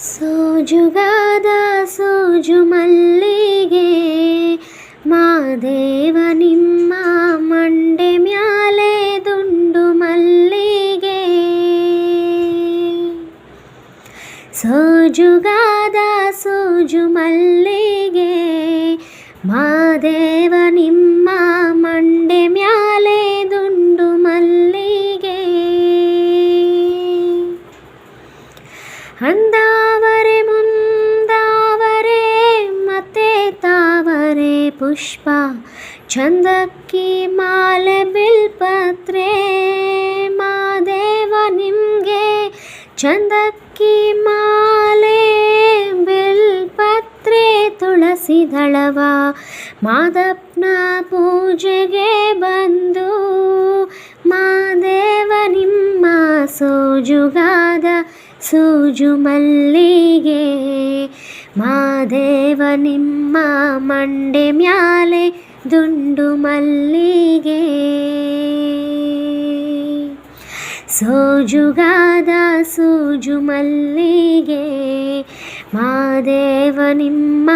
ಸೋಜುಗಾದ ಸೋಜು ಮಲ್ಲಿಗೆ ಮಾದೇವ ನಿಮ್ಮ ಮಂಡೆ ಮ್ಯಾಲೆ ದುಂಡು ಮಲ್ಲಿಗೆ. ಸೋಜುಗಾದ ಸೋಜು ಮಲ್ಲಿಗೆ ಮಾದೇವ ನಿಮ್ಮ ಮಂಡೆ ಮ್ಯಾಲೆ ದುಂಡು ಮಲ್ಲಿಗೆ. ಅಂದಾವರೆ ಮುಂದಾವರೆ ಮತ್ತೆ ತಾವರೆ ಪುಷ್ಪ ಚಂದಕ್ಕಿ ಮಾಲೆ ಬಿಲ್ಪತ್ರೆ ಮಾದೇವ ನಿಮಗೆ. ಚಂದಕ್ಕಿ ಮಾಲೆ ಬಿಲ್ಪತ್ರೆ ತುಳಸಿ ದಳವ ಮಾದಪ್ಪನ ಪೂಜೆಗೆ ಬಂದು ಮಾದೇವ ನಿಮ್ಮ ಸೋಜುಗಾದ ಸೋಜು ಮಲ್ಲಿಗೆ ಮಾದೇವ ನಿಮ್ಮ ಮಂಡೆ ಮ್ಯಾಲೆ ದುಂಡು ಮಲ್ಲಿಗೆ. ಸೋಜುಗಾದ ಸೋಜು ಮಲ್ಲಿಗೆ ಮಾದೇವ ನಿಮ್ಮ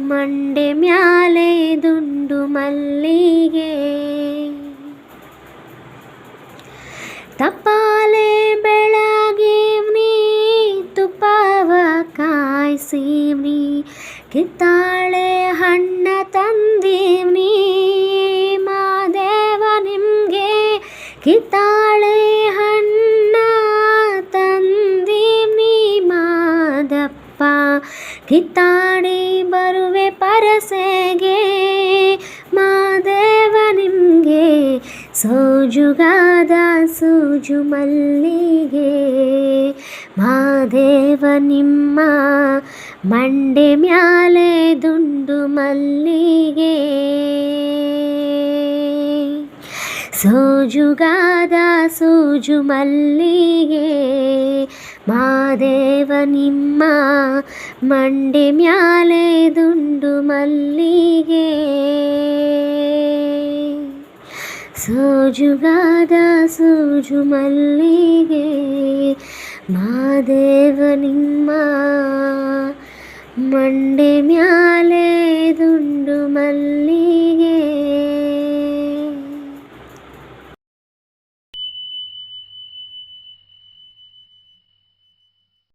ಮಂಡೆ ಮ್ಯಾಲೆ ದುಂಡು ಮಲ್ಲಿಗೆ. ತಪ್ಪಾಲೆ ಬೆಳಗಿವ್ನಿ ತುಪ್ಪವ ಕಾಯಿಸಿವ್ನಿ ಕಿತ್ತಾಳೆ ಹಣ್ಣ ತಂದೀವ್ನಿ ಮಾದೇವ ನಿಮಗೆ. ಕಿತ್ತಾಳೆ ಹಣ್ಣ ತಂದೀವ್ನಿ ಮಾದಪ್ಪ ಕಿತ್ತಾಡಿ ಬರುವೆ ಪರಸೆಗೆ ಮಾದೇವ ನಿಮಗೆ. ಸೋಜುಗಾದ ಸೋಜು ಮಲ್ಲಿಗೆ ಮಾದೇವ ನಿಮ್ಮ ಮಂಡೆ ಮ್ಯಾಲೆ ದುಂಡು ಮಲ್ಲಿಗೆ. ಸೋಜುಗಾದ ಸೋಜು ಮಲ್ಲಿಗೆ ಮಾದೇವ ನಿಮ್ಮ ಮಂಡೆ ಮ್ಯಾಲೆ ದುಂಡು ಮಲ್ಲಿಗೆ. ಸೋಜುಗಾದ ಸೋಜು ಮಲ್ಲಿಗೆ ಮಾದೇವ ನಿಮ್ಮ ಮಂಡೆ ಮ್ಯಾಲೆ ದುಂಡು ಮಲ್ಲಿಗೆ.